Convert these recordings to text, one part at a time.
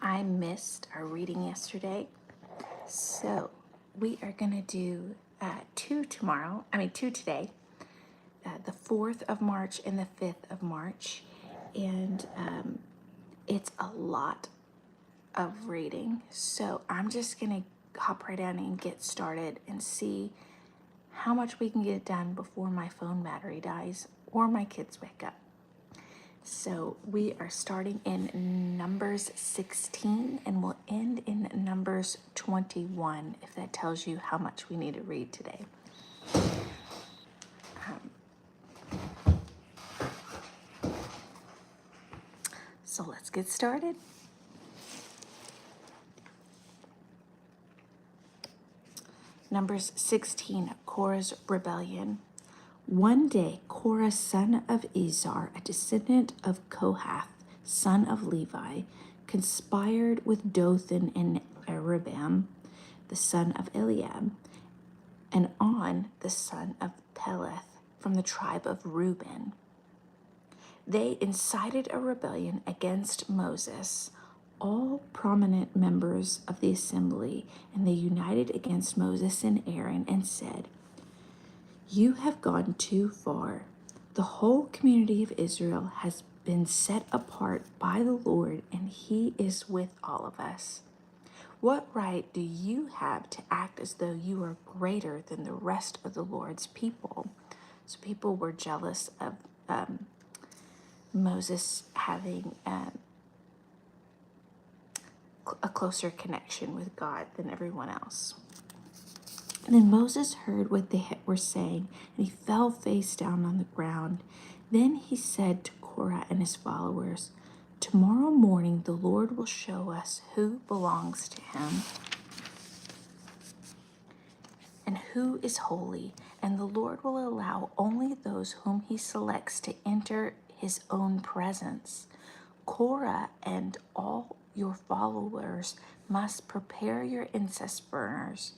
I missed our reading yesterday, so we are going to do two today, the 4th of March and the 5th of March, and it's a lot of reading, so I'm just going to hop right in and get started and see how much we can get done before my phone battery dies or my kids wake up. So we are starting in Numbers 16 and we'll end in Numbers 21, if that tells you how much we need to read today. So let's get started. Numbers 16, Korah's rebellion. One day, Korah, son of Izhar, a descendant of Kohath, son of Levi, conspired with Dothan and Abiram, the son of Eliab, and On, the son of Peleth, from the tribe of Reuben. They incited a rebellion against Moses, all prominent members of the assembly, and they united against Moses and Aaron and said, "You have gone too far. The whole community of Israel has been set apart by the Lord, and he is with all of us. What right do you have to act as though you are greater than the rest of the Lord's people?" So people were jealous of Moses having a closer connection with God than everyone else. And then Moses heard what they were saying, and he fell face down on the ground. Then he said to Korah and his followers, "Tomorrow morning the Lord will show us who belongs to him and who is holy, and the Lord will allow only those whom he selects to enter his own presence. Korah and all your followers must prepare your incense burners.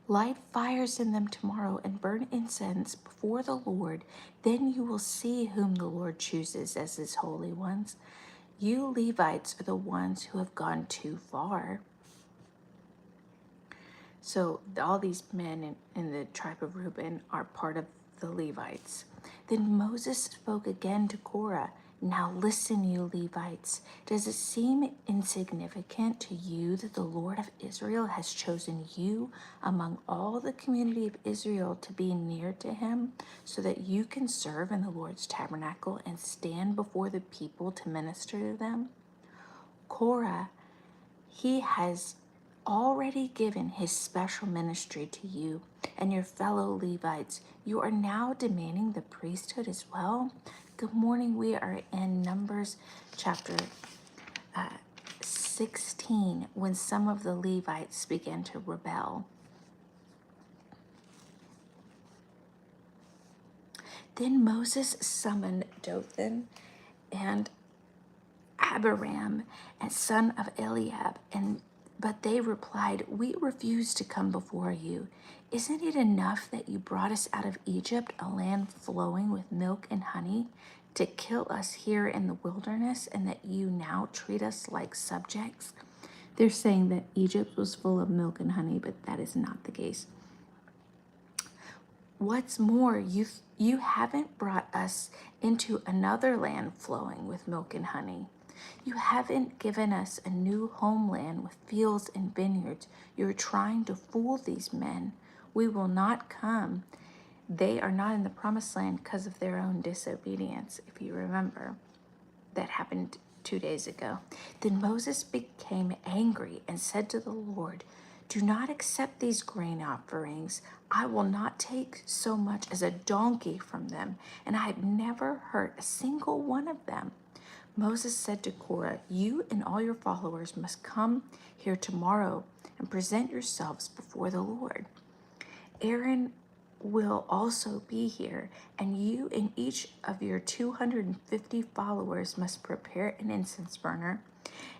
Light fires in them tomorrow and burn incense before the Lord. Then you will see whom the Lord chooses as his holy ones. You Levites are the ones who have gone too far." So all these men in the tribe of Reuben are part of the Levites. Then Moses spoke again to Korah. "Now listen, you Levites. Does it seem insignificant to you that the Lord of Israel has chosen you among all the community of Israel to be near to him, so that you can serve in the Lord's tabernacle and stand before the people to minister to them? Korah, he has already given his special ministry to you and your fellow Levites. You are now demanding the priesthood as well." Good morning. We are in Numbers chapter 16, when some of the Levites began to rebel. Then Moses summoned Dothan and Abiram, and son of Eliab, but they replied, "We refuse to come before you. Isn't it enough that you brought us out of Egypt, a land flowing with milk and honey, to kill us here in the wilderness, and that you now treat us like subjects?" They're saying that Egypt was full of milk and honey, but that is not the case. "What's more, you haven't brought us into another land flowing with milk and honey. You haven't given us a new homeland with fields and vineyards. You're trying to fool these men. We will not come. They are not in the promised land because of their own disobedience," if you remember. That happened 2 days ago. Then Moses became angry and said to the Lord, "Do not accept these grain offerings. I will not take so much as a donkey from them, and I have never hurt a single one of them." Moses said to Korah, "You and all your followers must come here tomorrow and present yourselves before the Lord. Aaron will also be here, and you and each of your 250 followers must prepare an incense burner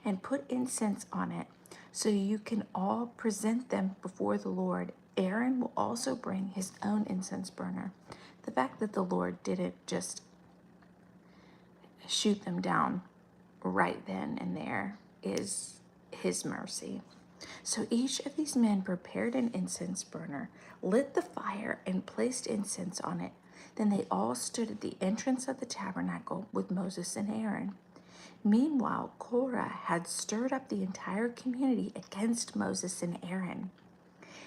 and put incense on it, so you can all present them before the Lord. Aaron will also bring his own incense burner." The fact that the Lord didn't just shoot them down right then and there is his mercy. So each of these men prepared an incense burner, lit the fire, and placed incense on it. Then they all stood at the entrance of the tabernacle with Moses and Aaron. Meanwhile, Korah had stirred up the entire community against Moses and Aaron,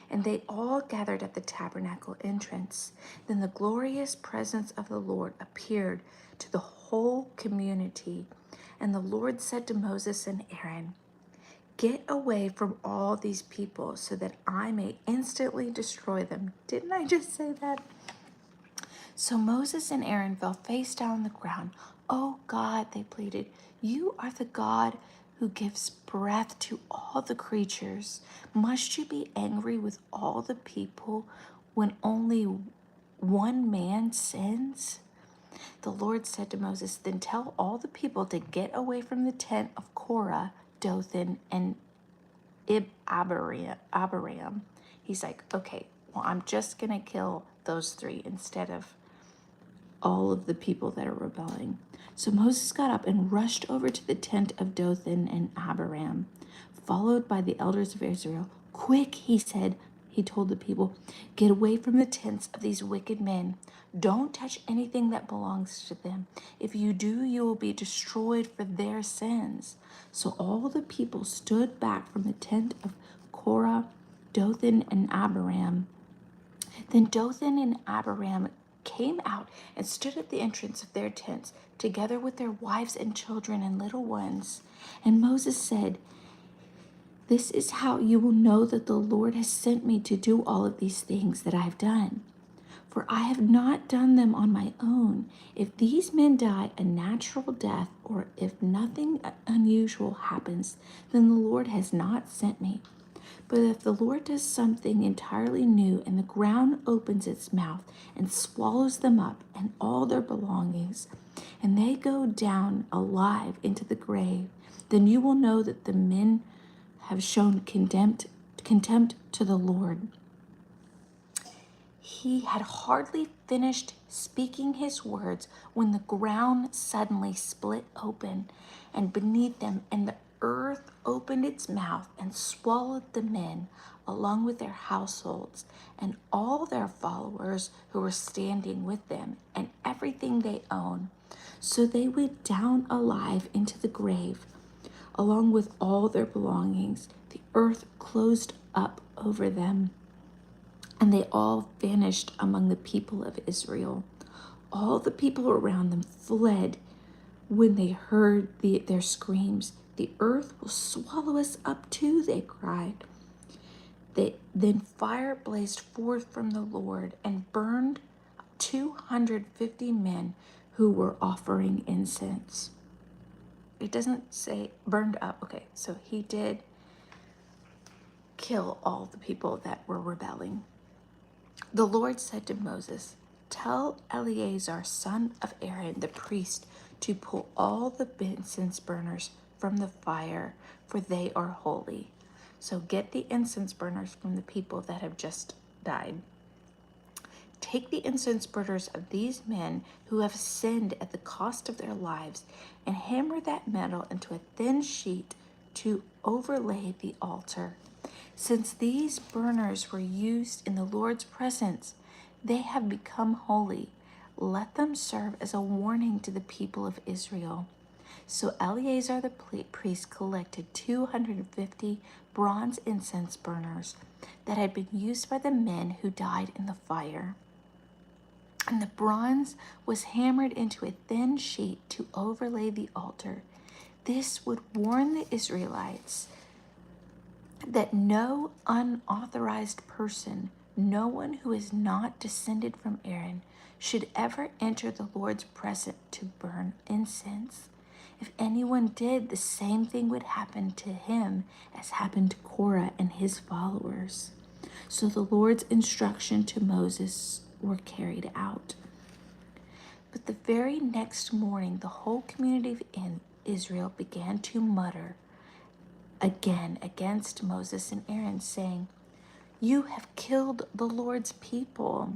and they all gathered at the tabernacle entrance. Then the glorious presence of the Lord appeared to the whole community. And the Lord said to Moses and Aaron, "Get away from all these people so that I may instantly destroy them." Didn't I just say that? So Moses and Aaron fell face down on the ground. "Oh God," they pleaded, "you are the God who gives breath to all the creatures. Must you be angry with all the people when only one man sins?" The Lord said to Moses, "Then tell all the people to get away from the tent of Korah, Dathan, and Abiram." He's like, "Okay, well, I'm just going to kill those three instead of all of the people that are rebelling." So Moses got up and rushed over to the tent of Dathan and Abiram, followed by the elders of Israel. "Quick," he said, he told the people, "get away from the tents of these wicked men. Don't touch anything that belongs to them. If you do, you will be destroyed for their sins." So all the people stood back from the tent of Korah, Dathan, and Abiram. Then Dathan and Abiram came out and stood at the entrance of their tents, together with their wives and children and little ones. And Moses said, "This is how you will know that the Lord has sent me to do all of these things that I have done. For I have not done them on my own. If these men die a natural death, or if nothing unusual happens, then the Lord has not sent me. But if the Lord does something entirely new, and the ground opens its mouth and swallows them up and all their belongings, and they go down alive into the grave, then you will know that the men have shown contempt to the Lord." He had hardly finished speaking his words when the ground suddenly split open and beneath them, and the earth opened its mouth and swallowed the men along with their households and all their followers who were standing with them and everything they owned. So they went down alive into the grave along with all their belongings. The earth closed up over them, and they all vanished among the people of Israel. All the people around them fled when they heard their screams. "The earth will swallow us up too," they cried. Then fire blazed forth from the Lord and burned 250 men who were offering incense. It doesn't say burned up. Okay, so he did kill all the people that were rebelling. The Lord said to Moses, "Tell Eleazar, son of Aaron, the priest, to pull all the incense burners from the fire, for they are holy." So get the incense burners from the people that have just died. "Take the incense burners of these men who have sinned at the cost of their lives, and hammer that metal into a thin sheet to overlay the altar. Since these burners were used in the Lord's presence, they have become holy. Let them serve as a warning to the people of Israel." So Eleazar the priest collected 250 bronze incense burners that had been used by the men who died in the fire. And the bronze was hammered into a thin sheet to overlay the altar. This would warn the Israelites that no unauthorized person, no one who is not descended from Aaron, should ever enter the Lord's presence to burn incense. If anyone did, the same thing would happen to him as happened to Korah and his followers. So the Lord's instruction to Moses were carried out. But the very next morning, the whole community of Israel began to mutter again against Moses and Aaron, saying, "You have killed the Lord's people."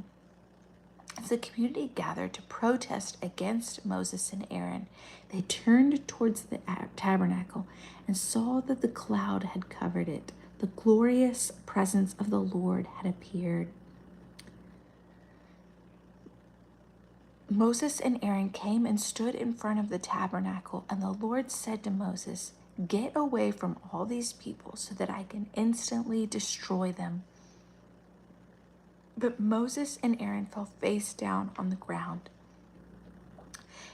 As the community gathered to protest against Moses and Aaron, they turned towards the tabernacle and saw that the cloud had covered it. The glorious presence of the Lord had appeared. Moses and Aaron came and stood in front of the tabernacle, and the Lord said to Moses, "Get away from all these people so that I can instantly destroy them." But Moses and Aaron fell face down on the ground.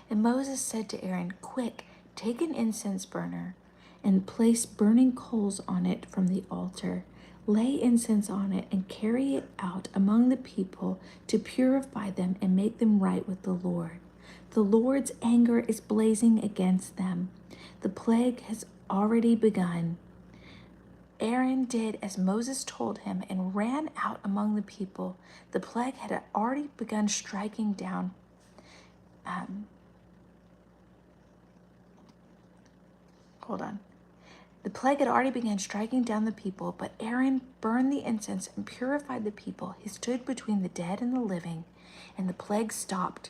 And Moses said to Aaron, "Quick, take an incense burner and place burning coals on it from the altar. Lay incense on it and carry it out among the people to purify them and make them right with the Lord. The Lord's anger is blazing against them. The plague has already begun." Aaron did as Moses told him and ran out among the people. The plague had already begun striking down. The plague had already begun striking down the people, but Aaron burned the incense and purified the people. He stood between the dead and the living, and the plague stopped.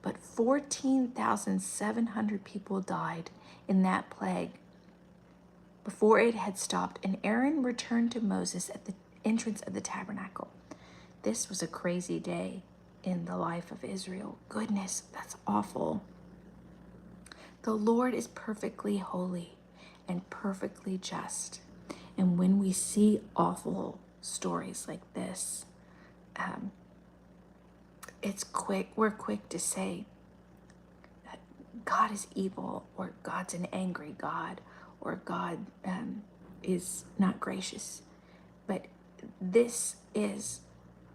But 14,700 people died in that plague before it had stopped, and Aaron returned to Moses at the entrance of the tabernacle. This was a crazy day in the life of Israel. Goodness, that's awful. The Lord is perfectly holy and perfectly just. And when we see awful stories like this, we're quick to say that God is evil, or God's an angry God, or God is not gracious. But this is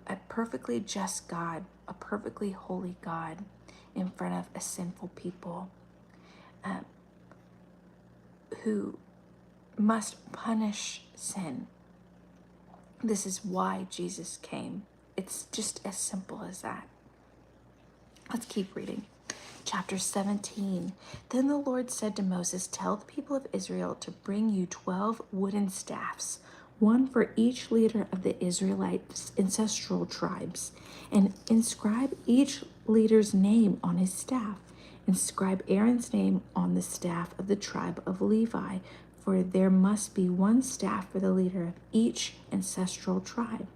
a perfectly just God, a perfectly holy God in front of a sinful people who must punish sin. This is why Jesus came. It's just as simple as that. Let's keep reading. Chapter 17. Then the Lord said to Moses, "Tell the people of Israel to bring you 12 wooden staffs, one for each leader of the Israelites' ancestral tribes, and inscribe each leader's name on his staff. Inscribe Aaron's name on the staff of the tribe of Levi, for there must be one staff for the leader of each ancestral tribe.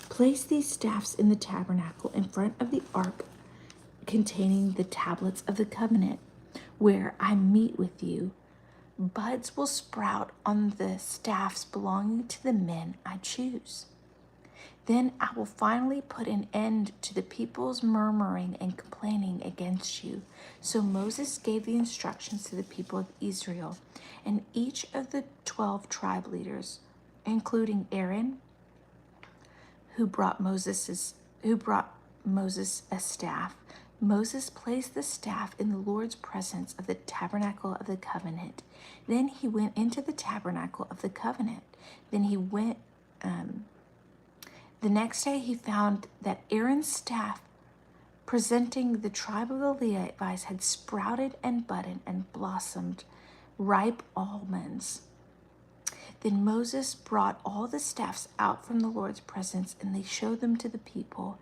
Place these staffs in the tabernacle in front of the ark containing the tablets of the covenant, where I meet with you. Buds will sprout on the staffs belonging to the men I choose. Then I will finally put an end to the people's murmuring and complaining against you." So Moses gave the instructions to the people of Israel, and each of the 12 tribe leaders, including Aaron, who brought Moses a staff. Moses placed the staff in the Lord's presence of the tabernacle of the covenant. Then he went into the tabernacle of the covenant. The next day he found that Aaron's staff, presenting the tribe of the Levites, had sprouted and budded and blossomed ripe almonds. Then Moses brought all the staffs out from the Lord's presence, and they showed them to the people.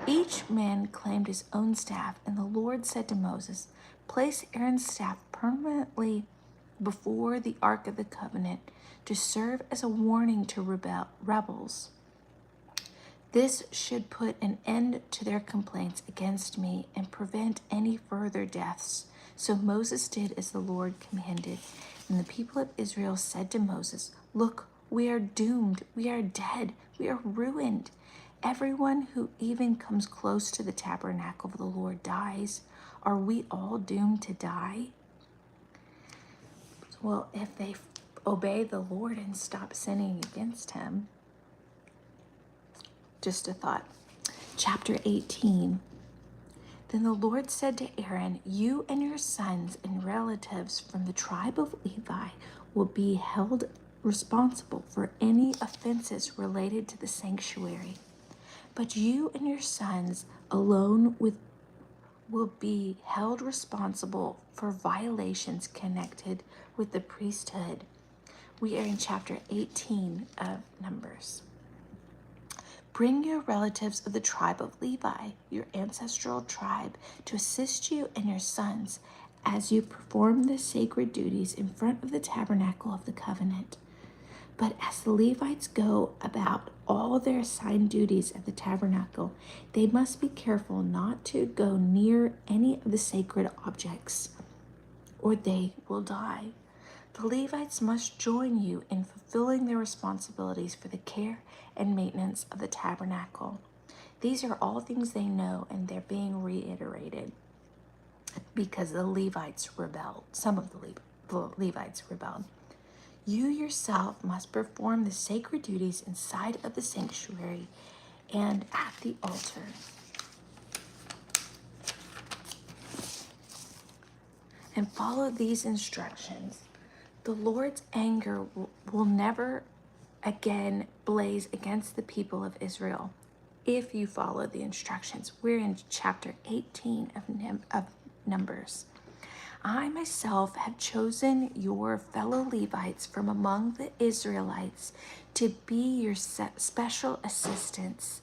Each man claimed his own staff, and the Lord said to Moses, "Place Aaron's staff permanently before the Ark of the Covenant to serve as a warning to rebels. This should put an end to their complaints against me and prevent any further deaths." So Moses did as the Lord commanded. And the people of Israel said to Moses, "Look, we are doomed. We are dead. We are ruined. Everyone who even comes close to the tabernacle of the Lord dies. Are we all doomed to die?" Well, if they obey the Lord and stop sinning against him. Just a thought. Chapter 18. Then the Lord said to Aaron, "You and your sons and relatives from the tribe of Levi will be held responsible for any offenses related to the sanctuary. But you and your sons alone will be held responsible for violations connected with the priesthood." We are in chapter 18 of Numbers. Bring your relatives of the tribe of Levi, your ancestral tribe, to assist you and your sons as you perform the sacred duties in front of the tabernacle of the covenant. But as the Levites go about all their assigned duties at the tabernacle, they must be careful not to go near any of the sacred objects, or they will die. The Levites must join you in fulfilling their responsibilities for the care and maintenance of the tabernacle. These are all things they know, and they're being reiterated because the Levites rebelled. Some of the Levites rebelled. You yourself must perform the sacred duties inside of the sanctuary and at the altar. And follow these instructions. The Lord's anger will never again blaze against the people of Israel if you follow the instructions. We're in chapter 18 of Numbers. I myself have chosen your fellow Levites from among the Israelites to be your special assistants.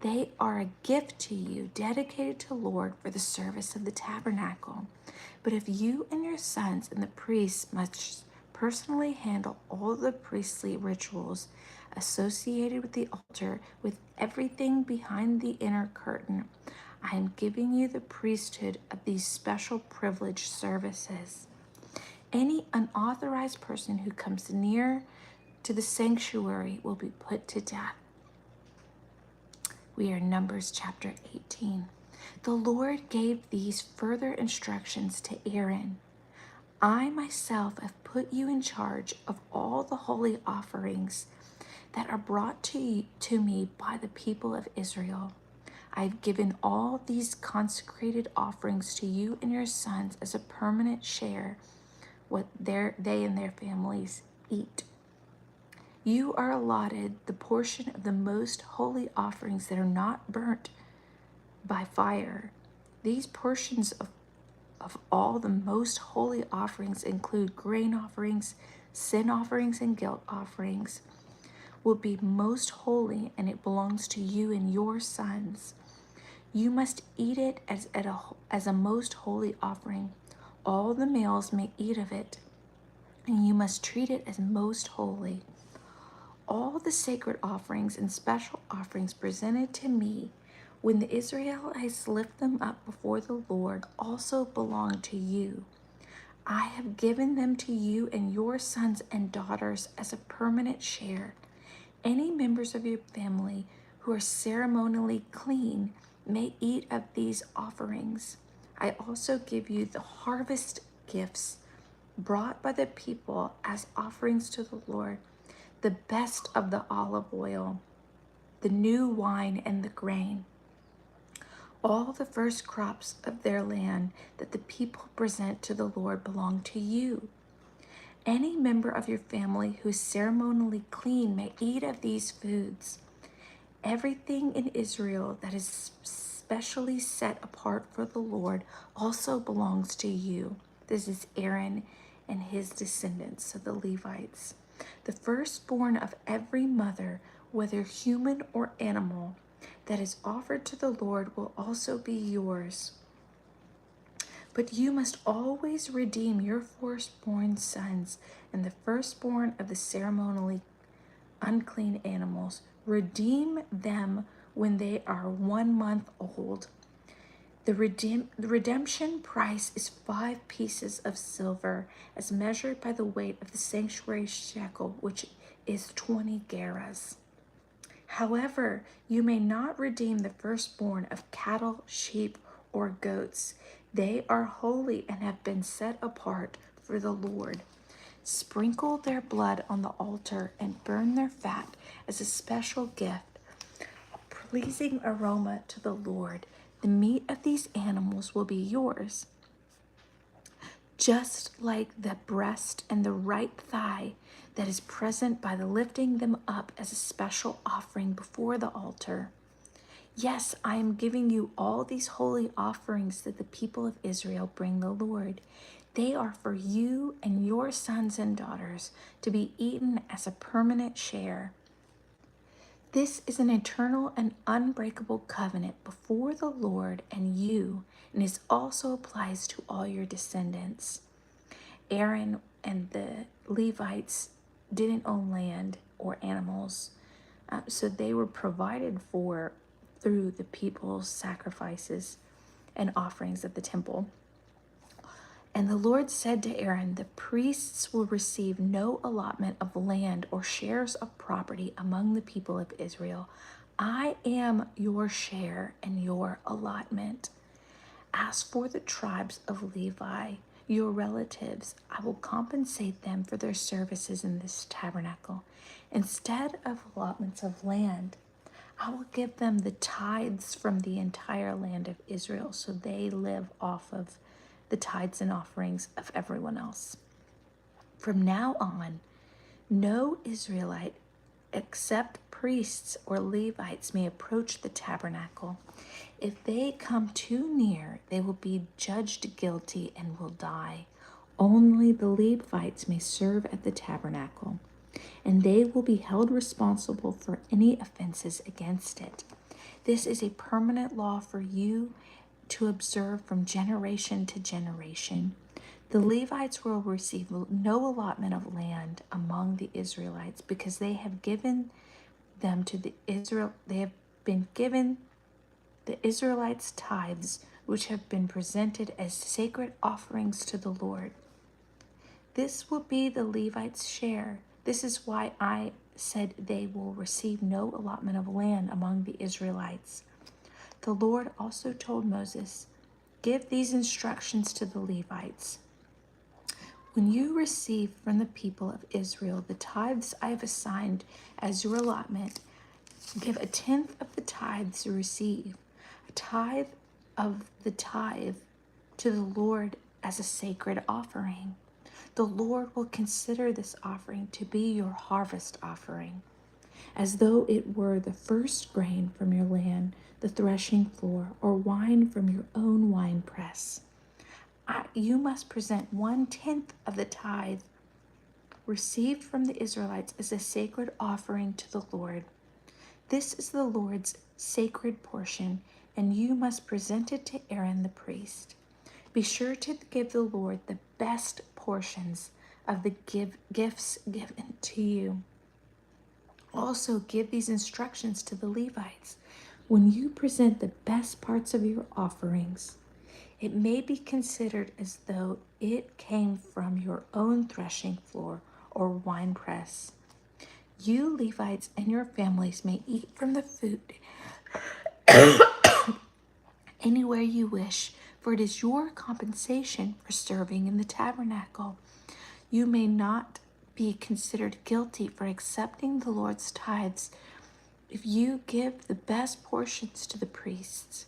They are a gift to you, dedicated to the Lord for the service of the tabernacle. But if you and your sons and the priests must personally handle all the priestly rituals associated with the altar, with everything behind the inner curtain, I am giving you the priesthood of these special privileged services. Any unauthorized person who comes near to the sanctuary will be put to death. We are in Numbers chapter 18. The Lord gave these further instructions to Aaron. I myself have put you in charge of all the holy offerings that are brought to me by the people of Israel. I have given all these consecrated offerings to you and your sons as a permanent share, what they and their families eat. You are allotted the portion of the most holy offerings that are not burnt by fire. These portions of all the most holy offerings include grain offerings, sin offerings, and guilt offerings. Will be most holy, and it belongs to you and your sons. You must eat it as a most holy offering. All the males may eat of it, and you must treat it as most holy. All the sacred offerings and special offerings presented to me when the Israelites lift them up before the Lord also belong to you. I have given them to you and your sons and daughters as a permanent share. Any members of your family who are ceremonially clean may eat of these offerings. I also give you the harvest gifts brought by the people as offerings to the Lord, the best of the olive oil, the new wine, and the grain. All the first crops of their land that the people present to the Lord belong to you. Any member of your family who is ceremonially clean may eat of these foods. Everything in Israel that is specially set apart for the Lord also belongs to you. This is Aaron and his descendants, so the Levites. The firstborn of every mother, whether human or animal, that is offered to the Lord will also be yours. But you must always redeem your firstborn sons and the firstborn of the ceremonially unclean animals. Redeem them when they are 1 month old. The redemption price is 5 pieces of silver, as measured by the weight of the sanctuary shekel, which is 20 gerahs. However, you may not redeem the firstborn of cattle, sheep, or goats. They are holy and have been set apart for the Lord. Sprinkle their blood on the altar and burn their fat as a special gift, a pleasing aroma to the Lord. The meat of these animals will be yours, just like the breast and the right thigh that is present by the lifting them up as a special offering before the altar. Yes, I am giving you all these holy offerings that the people of Israel bring the Lord. They are for you and your sons and daughters to be eaten as a permanent share. This is an eternal and unbreakable covenant before the Lord and you, and it also applies to all your descendants. Aaron and the Levites didn't own land or animals, so they were provided for through the people's sacrifices and offerings at the temple. And the Lord said to Aaron, the priests will receive no allotment of land or shares of property among the people of Israel. I am your share and your allotment. As for the tribes of Levi, your relatives, I will compensate them for their services in this tabernacle. Instead of allotments of land, I will give them the tithes from the entire land of Israel, so they live off of the tithes and offerings of everyone else. From now on, no Israelite except priests or Levites may approach the tabernacle. If they come too near, they will be judged guilty and will die. Only the Levites may serve at the tabernacle, and they will be held responsible for any offenses against it. This is a permanent law for you to observe from generation to generation. The Levites will receive no allotment of land among the Israelites, because they have given them to they have been given the Israelites tithes, which have been presented as sacred offerings to the Lord. This will be the Levites' share. This is why I said they will receive no allotment of land among the Israelites. The Lord also told Moses, give these instructions to the Levites. When you receive from the people of Israel the tithes I have assigned as your allotment, give a tenth of the tithes you receive, a tithe of the tithe, to the Lord as a sacred offering. The Lord will consider this offering to be your harvest offering, as though it were the first grain from your land, the threshing floor, or wine from your own winepress. You must present 1/10 of the tithe received from the Israelites as a sacred offering to the Lord. This is the Lord's sacred portion, and you must present it to Aaron the priest. Be sure to give the Lord the best portions of the gifts given to you. Also, give these instructions to the Levites. When you present the best parts of your offerings, it may be considered as though it came from your own threshing floor or winepress. You Levites and your families may eat from the food anywhere you wish, for it is your compensation for serving in the tabernacle. You may not be considered guilty for accepting the Lord's tithes if you give the best portions to the priests.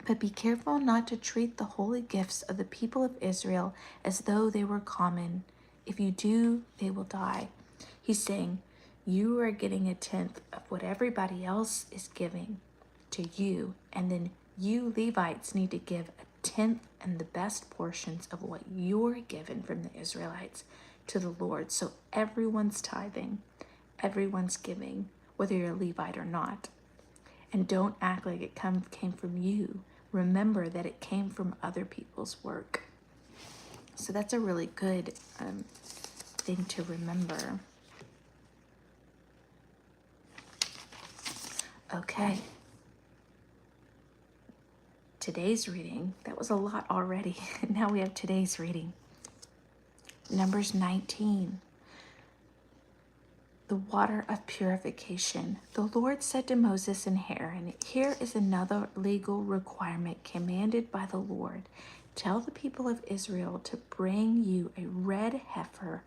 But be careful not to treat the holy gifts of the people of Israel as though they were common. If you do, they will die. He's saying, you are getting a tenth of what everybody else is giving to you, and then you Levites need to give a tenth and the best portions of what you're given from the Israelites to the Lord. So everyone's tithing, everyone's giving, whether you're a Levite or not. And don't act like it came from you. Remember that it came from other people's work. So that's a really good thing to remember. Okay. Today's reading, that was a lot already. Now we have today's reading. Numbers 19. The water of purification. The Lord said to Moses and Aaron, here is another legal requirement commanded by the Lord. Tell the people of Israel to bring you a red heifer,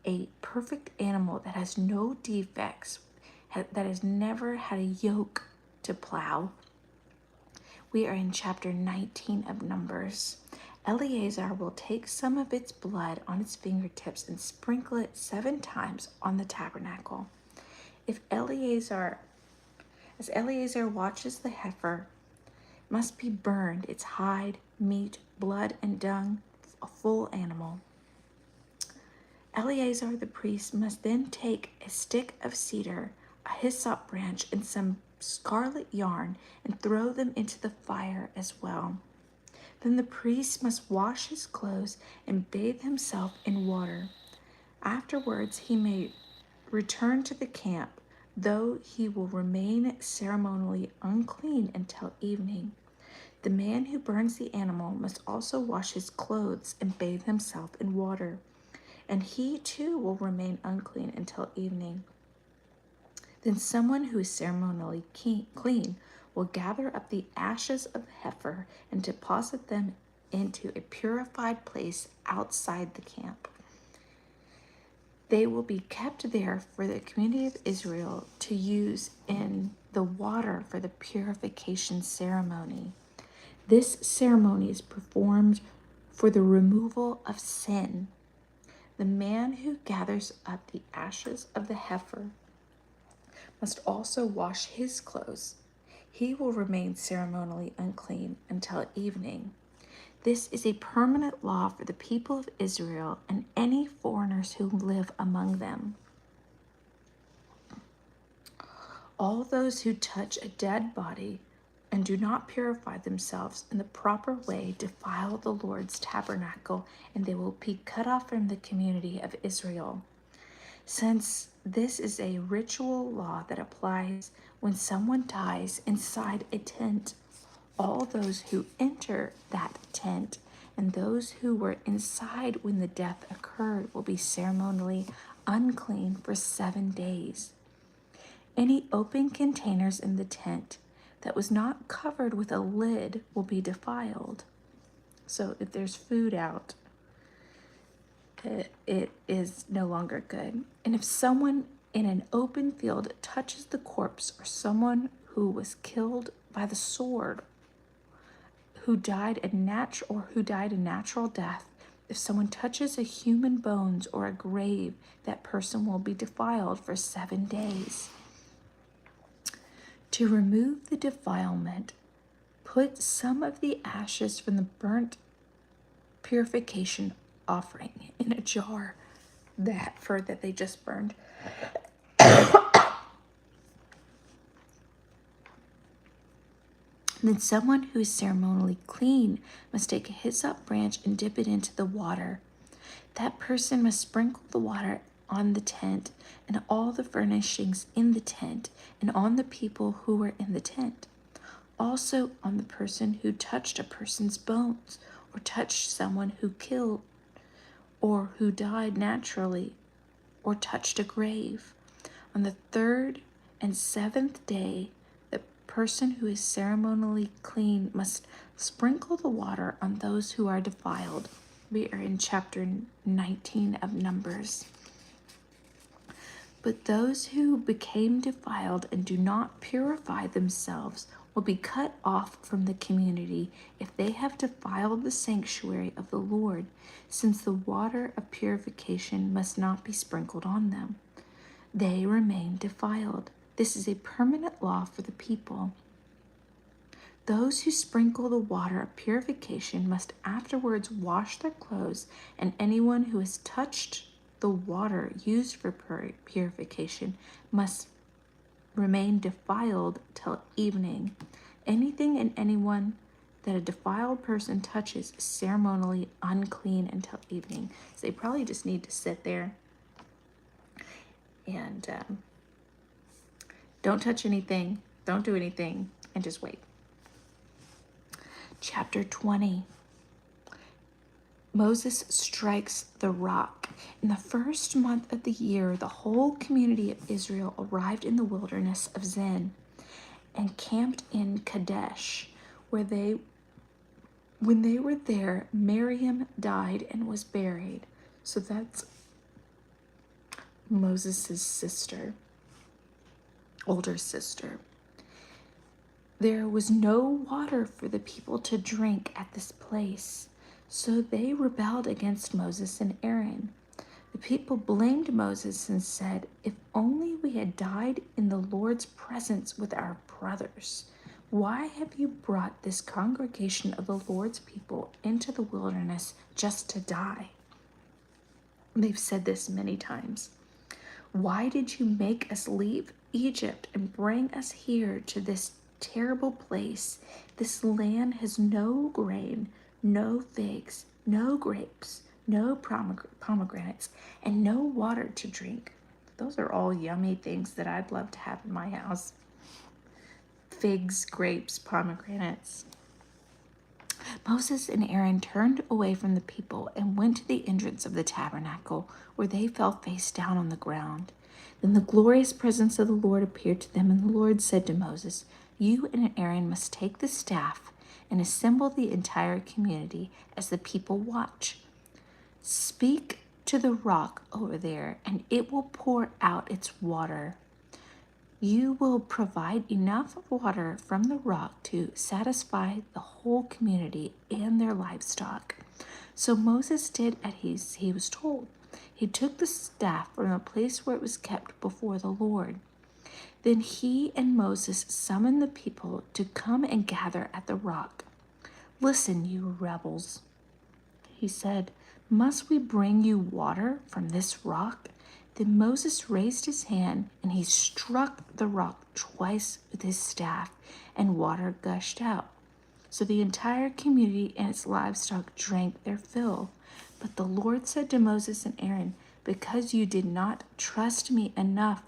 a perfect animal that has no defects, that has never had a yoke to plow. We are in chapter 19 of Numbers. Eleazar will take some of its blood on its fingertips and sprinkle it 7 times on the tabernacle. As Eleazar watches the heifer, must be burned, its hide, meat, blood, and dung, a full animal. Eleazar the priest must then take a stick of cedar, a hyssop branch, and some scarlet yarn, and throw them into the fire as well. Then the priest must wash his clothes and bathe himself in water. Afterwards, he may return to the camp, though he will remain ceremonially unclean until evening. The man who burns the animal must also wash his clothes and bathe himself in water, and he too will remain unclean until evening. Then someone who is ceremonially clean will gather up the ashes of the heifer and deposit them into a purified place outside the camp. They will be kept there for the community of Israel to use in the water for the purification ceremony. This ceremony is performed for the removal of sin. The man who gathers up the ashes of the heifer must also wash his clothes. He will remain ceremonially unclean until evening. This is a permanent law for the people of Israel and any foreigners who live among them. All those who touch a dead body and do not purify themselves in the proper way defile the Lord's tabernacle, and they will be cut off from the community of Israel. Since this is a ritual law that applies when someone dies inside a tent, all those who enter that tent and those who were inside when the death occurred will be ceremonially unclean for 7 days. Any open containers in the tent that was not covered with a lid will be defiled. So if there's food out, it is no longer good. And if someone in an open field touches the corpse, or someone who was killed by the sword, who died a natural death, if someone touches a human bones or a grave, that person will be defiled for 7 days. To remove the defilement, put some of the ashes from the burnt purification offering in a jar that they just burned. Then someone who is ceremonially clean must take a hyssop branch and dip it into the water. That person must sprinkle the water on the tent and all the furnishings in the tent and on the people who were in the tent. Also on the person who touched a person's bones, or touched someone who killed or who died naturally, or touched a grave. On the 3rd and 7th day, the person who is ceremonially clean must sprinkle the water on those who are defiled. We are in chapter 19 of Numbers. But those who became defiled and do not purify themselves will be cut off from the community if they have defiled the sanctuary of the Lord, since the water of purification must not be sprinkled on them. They remain defiled. This is a permanent law for the people. Those who sprinkle the water of purification must afterwards wash their clothes, and anyone who has touched the water used for purification must remain defiled till evening. Anything and anyone that a defiled person touches is ceremonially unclean until evening. So they probably just need to sit there and don't touch anything, don't do anything, and just wait. Chapter 20. Moses strikes the rock. In the 1st month of the year, the whole community of Israel arrived in the wilderness of Zin and camped in Kadesh, when they were there, Miriam died and was buried. So that's Moses' sister, older sister. There was no water for the people to drink at this place, so they rebelled against Moses and Aaron. The people blamed Moses and said, "If only we had died in the Lord's presence with our brothers. Why have you brought this congregation of the Lord's people into the wilderness just to die?" They've said this many times. Why did you make us leave Egypt and bring us here to this terrible place? This land has no grain, no figs, no grapes, no pomegranates, and no water to drink. Those are all yummy things that I'd love to have in my house. Figs, grapes, pomegranates. Moses and Aaron turned away from the people and went to the entrance of the tabernacle, where they fell face down on the ground. Then the glorious presence of the Lord appeared to them, and the Lord said to Moses, "You and Aaron must take the staff and assemble the entire community as the people watch. Speak to the rock over there, and it will pour out its water. You will provide enough water from the rock to satisfy the whole community and their livestock." So Moses did as he was told. He took the staff from the place where it was kept before the Lord. Then he and Moses summoned the people to come and gather at the rock. "Listen, you rebels," he said. "Must we bring you water from this rock?" Then Moses raised his hand and he struck the rock twice with his staff, and water gushed out. So the entire community and its livestock drank their fill. But the Lord said to Moses and Aaron, "Because you did not trust me enough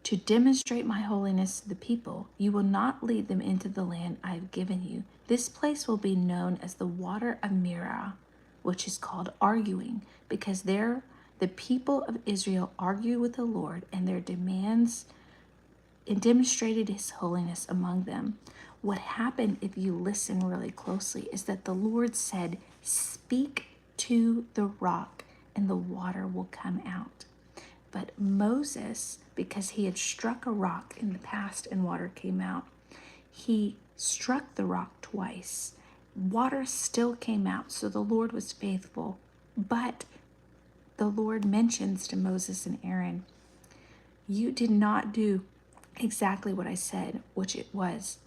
to demonstrate my holiness to the people, you will not lead them into the land I have given you. This place will be known as the water of Merah, which is called arguing, because there the people of Israel argued with the Lord, and their demands and demonstrated his holiness among them." What happened, if you listen really closely, is that the Lord said, "Speak to the rock, and the water will come out." But Moses, because he had struck a rock in the past and water came out, he struck the rock twice. Water still came out, so the Lord was faithful. But the Lord mentions to Moses and Aaron, "You did not do exactly what I said," which it was,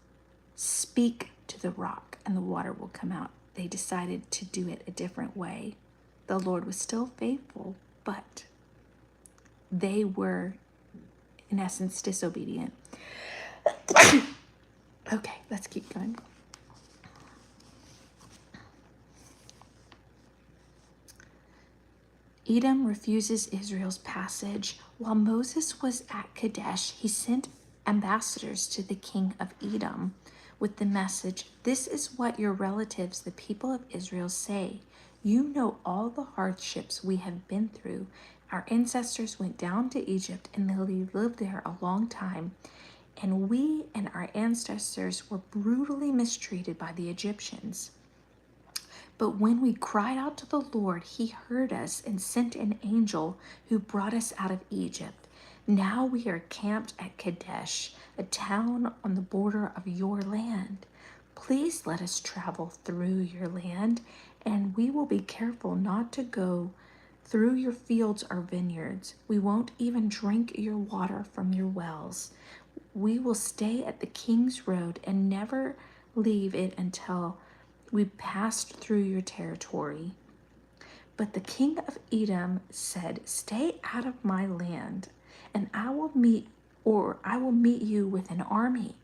"Speak to the rock and the water will come out." They decided to do it a different way. The Lord was still faithful, but they were, in essence, disobedient. Okay, let's keep going. Edom refuses Israel's passage. While Moses was at Kadesh, he sent ambassadors to the king of Edom with the message, "This is what your relatives, the people of Israel, say. You know all the hardships we have been through. Our ancestors went down to Egypt and they lived there a long time. And we and our ancestors were brutally mistreated by the Egyptians. But when we cried out to the Lord, he heard us and sent an angel who brought us out of Egypt. Now we are camped at Kadesh, a town on the border of your land. Please let us travel through your land, and we will be careful not to go through your fields or vineyards. We won't even drink your water from your wells. We will stay at the King's Road and never leave it until we passed through your territory." But the king of Edom said, "Stay out of my land, and I will meet you with an army."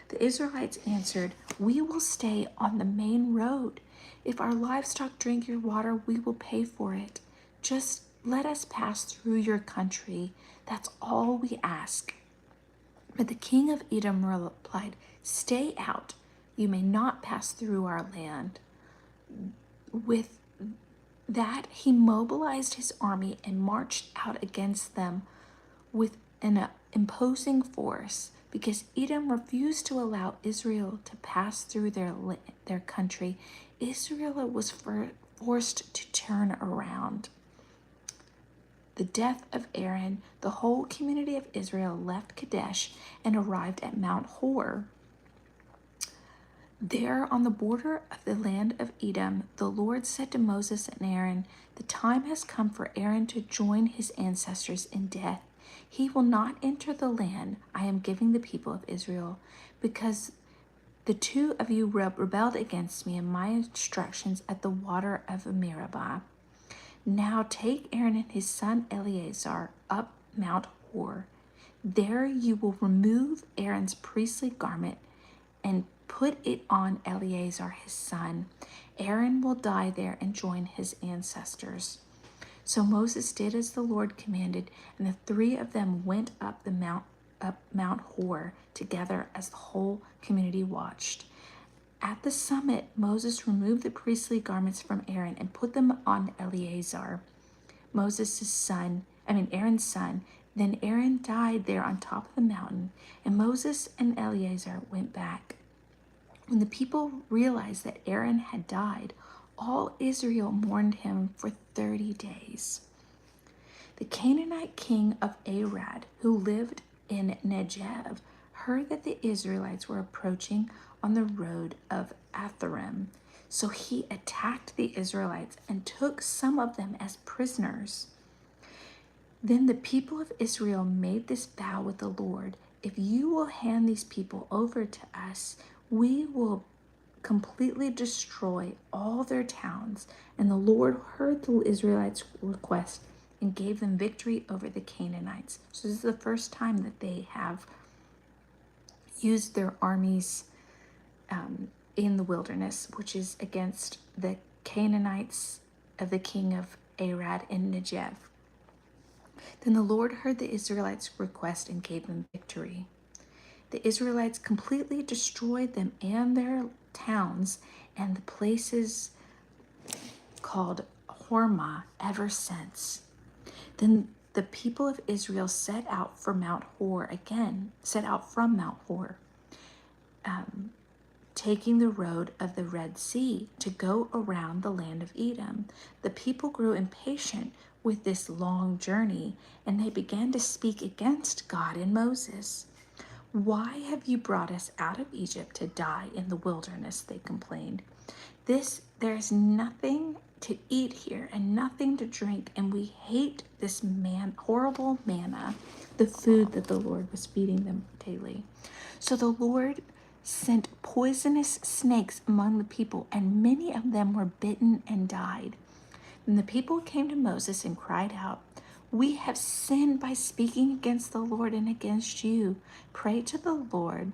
The Israelites answered, "We will stay on the main road. If our livestock drink your water, we will pay for it. Just let us pass through your country. That's all we ask." But the king of Edom replied, "Stay out. You may not pass through our land." With that, he mobilized his army and marched out against them with an imposing force. Because Edom refused to allow Israel to pass through their country, Israel was forced to turn around. The death of Aaron, the whole community of Israel left Kadesh and arrived at Mount Hor. There, on the border of the land of Edom, the Lord said to Moses and Aaron, "The time has come for Aaron to join his ancestors in death. He will not enter the land I am giving the people of Israel, because the two of you rebelled against me and my instructions at the water of Meribah." Now take Aaron and his son Eleazar up Mount Hor. There you will remove Aaron's priestly garment and put it on Eleazar his son. Aaron will die there and join his ancestors." So Moses did as the Lord commanded, and the three of them went up Mount Hor together as the whole community watched. At the summit, Moses removed the priestly garments from Aaron and put them on Eleazar, Aaron's son. Then Aaron died there on top of the mountain, and Moses and Eleazar went back. When the people realized that Aaron had died, all Israel mourned him for 30 days. The Canaanite king of Arad, who lived in Negev, heard that the Israelites were approaching on the road of Atharim. So he attacked the Israelites and took some of them as prisoners. Then the people of Israel made this vow with the Lord: "If you will hand these people over to us, we will completely destroy all their towns." And the Lord heard the Israelites' request and gave them victory over the Canaanites. So this is the first time that they have used their armies in the wilderness, which is against the Canaanites of the king of Arad in Negev. Then the Lord heard the Israelites' request and gave them victory. The Israelites completely destroyed them and their towns and the places called Hormah ever since. Then the people of Israel set out from Mount Hor, taking the road of the Red Sea to go around the land of Edom. The people grew impatient with this long journey, and they began to speak against God and Moses. "Why have you brought us out of Egypt to die in the wilderness?" they complained. There's nothing to eat here and nothing to drink, and we hate this horrible manna, the food that the Lord was feeding them daily. So the Lord sent poisonous snakes among the people, and many of them were bitten and died. And the people came to Moses and cried out, "We have sinned by speaking against the Lord and against you. Pray to the Lord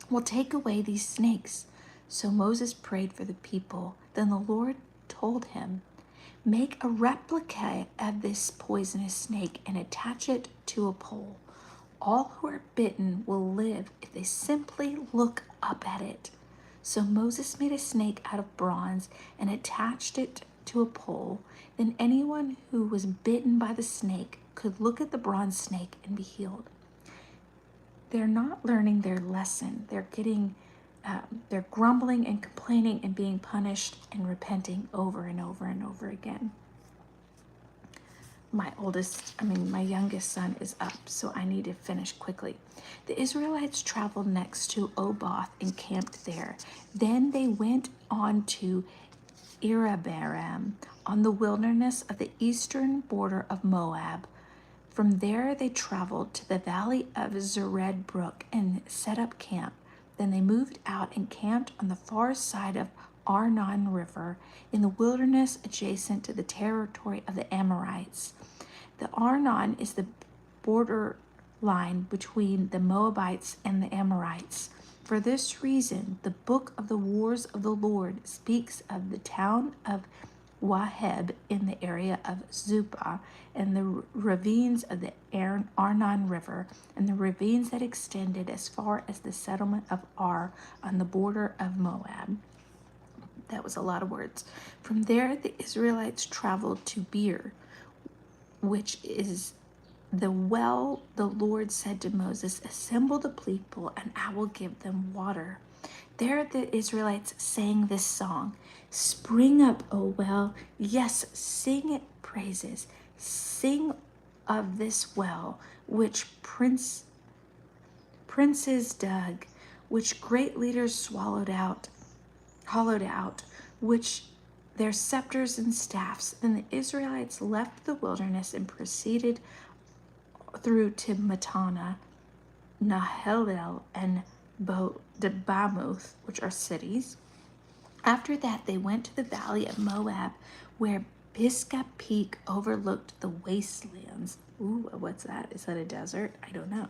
will take away these snakes." So Moses prayed for the people. Then the Lord told him, "Make a replica of this poisonous snake and attach it to a pole. All who are bitten will live if they simply look up at it." So Moses made a snake out of bronze and attached it to a pole. Then anyone who was bitten by the snake could look at the bronze snake and be healed. They're not learning their lesson. They're grumbling and complaining and being punished and repenting over and over and over again. My youngest son is up, so I need to finish quickly. The Israelites traveled next to Oboth and camped there. Then they went on to Irabaram on the wilderness of the eastern border of Moab. From there they traveled to the valley of Zered Brook and set up camp. Then they moved out and camped on the far side of Arnon River in the wilderness adjacent to the territory of the Amorites. The Arnon is the border line between the Moabites and the Amorites. For this reason, the book of the wars of the Lord speaks of the town of Waheb in the area of Zupah and the ravines of the Arnon River and the ravines that extended as far as the settlement of Ar on the border of Moab. That was a lot of words. From there, the Israelites traveled to Beer, which is the well. The Lord said to Moses, "Assemble the people and I will give them water." There the Israelites sang this song: "Spring up, O well, yes, sing it praises. Sing of this well, which princes dug, which great leaders hollowed out, which their scepters and staffs." Then the Israelites left the wilderness and proceeded through to Matana, Nahalel, and Bamoth, which are cities. After that, they went to the valley of Moab, where Pisgah Peak overlooked the wastelands. Ooh, what's that? Is that a desert? I don't know.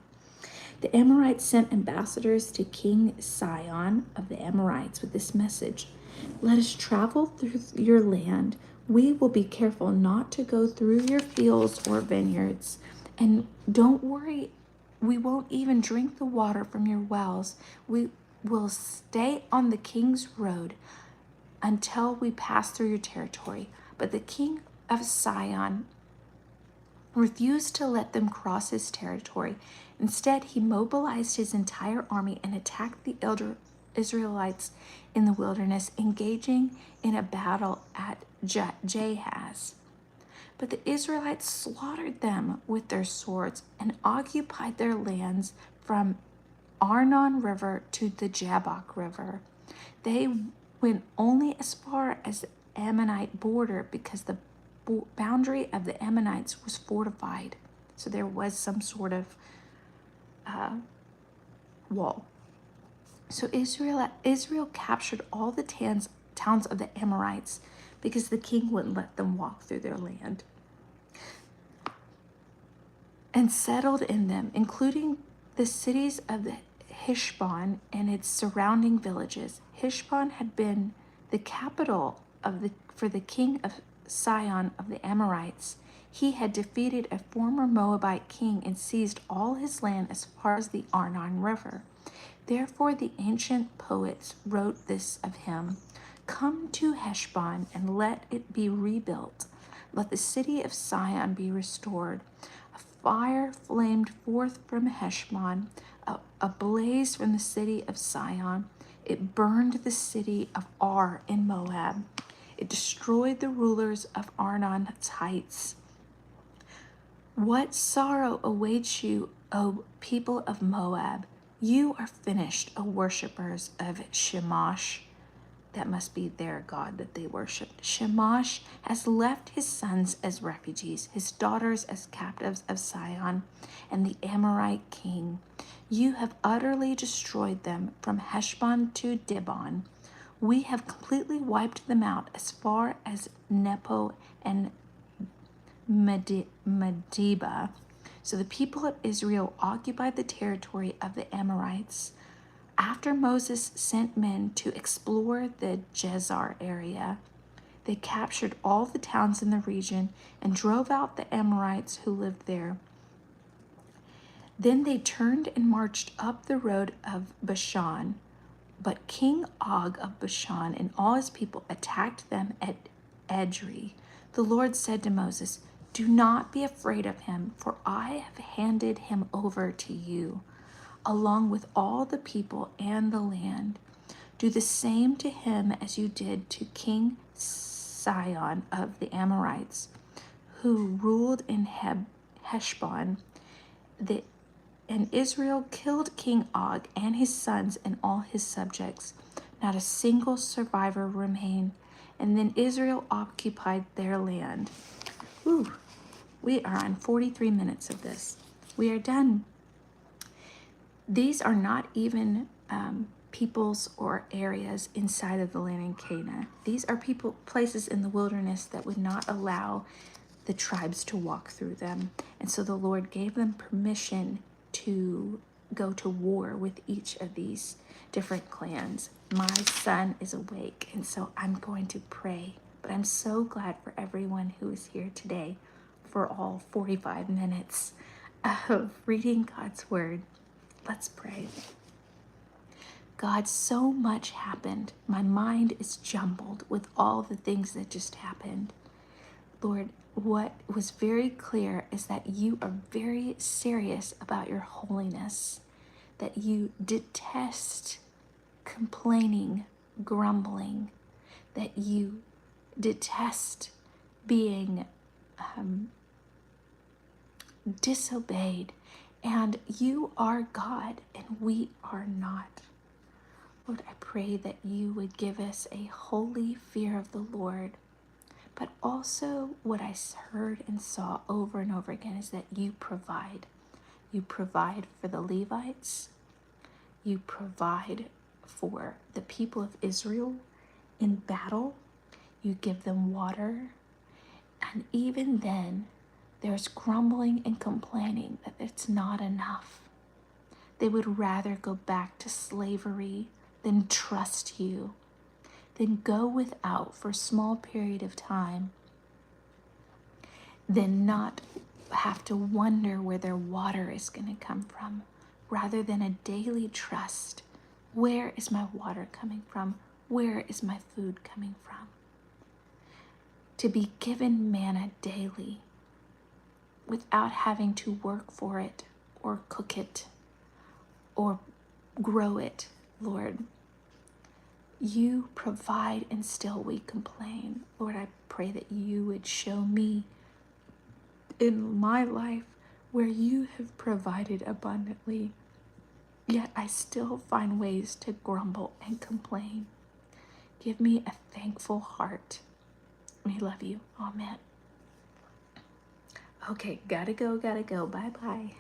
The Amorites sent ambassadors to King Sihon of the Amorites with this message: "Let us travel through your land. We will be careful not to go through your fields or vineyards. And don't worry, we won't even drink the water from your wells. We will stay on the king's road until we pass through your territory." But the king of Sihon refused to let them cross his territory. Instead, he mobilized his entire army and attacked the elder Israelites in the wilderness, engaging in a battle at Jahaz. But the Israelites slaughtered them with their swords and occupied their lands from Arnon River to the Jabbok River. They went only as far as the Ammonite border because the boundary of the Ammonites was fortified. So there was some sort of wall. So Israel captured all the towns of the Amorites because the king wouldn't let them walk through their land, and settled in them, including the cities of the Heshbon and its surrounding villages. Heshbon had been the capital for the king of Sihon of the Amorites. He had defeated a former Moabite king and seized all his land as far as the Arnon River. Therefore, the ancient poets wrote this of him: "Come to Heshbon and let it be rebuilt. Let the city of Sihon be restored. A fire flamed forth from Heshbon, a blaze from the city of Sihon. It burned the city of Ar in Moab. It destroyed the rulers of Arnon's heights. What sorrow awaits you, O people of Moab? You are finished, O worshippers of Shamash." That must be their god that they worshipped. "Shamash has left his sons as refugees, his daughters as captives of Sihon and the Amorite king. You have utterly destroyed them from Heshbon to Dibon. We have completely wiped them out as far as Nepo and Medeba." So the people of Israel occupied the territory of the Amorites. After Moses sent men to explore the Gezer area, they captured all the towns in the region and drove out the Amorites who lived there. Then they turned and marched up the road of Bashan. But King Og of Bashan and all his people attacked them at Edrei. The Lord said to Moses, "Do not be afraid of him, for I have handed him over to you, along with all the people and the land. Do the same to him as you did to King Sihon of the Amorites, who ruled in Heshbon. And Israel killed King Og and his sons and all his subjects. Not a single survivor remained. And then Israel occupied their land." Ooh, we are on 43 minutes of this. We are done. These are not even peoples or areas inside of the land in Canaan. These are places in the wilderness that would not allow the tribes to walk through them. And so the Lord gave them permission to go to war with each of these different clans. My son is awake, and so I'm going to pray. But I'm so glad for everyone who is here today for all 45 minutes of reading God's word. Let's pray. God, so much happened. My mind is jumbled with all the things that just happened. Lord, what was very clear is that you are very serious about your holiness, that you detest complaining, grumbling, that you detest being disobeyed, and you are God and we are not. Lord, I pray that you would give us a holy fear of the Lord, but also what I heard and saw over and over again is that you provide. You provide for the Levites. You provide for the people of Israel in battle. You give them water. And even then, there's grumbling and complaining that it's not enough. They would rather go back to slavery than trust you, than go without for a small period of time, than not have to wonder where their water is going to come from, rather than a daily trust. Where is my water coming from? Where is my food coming from? To be given manna daily without having to work for it or cook it or grow it, Lord. You provide and still we complain. Lord, I pray that you would show me in my life where you have provided abundantly, yet I still find ways to grumble and complain. Give me a thankful heart. We love you. Amen. Okay, gotta go. Bye-bye.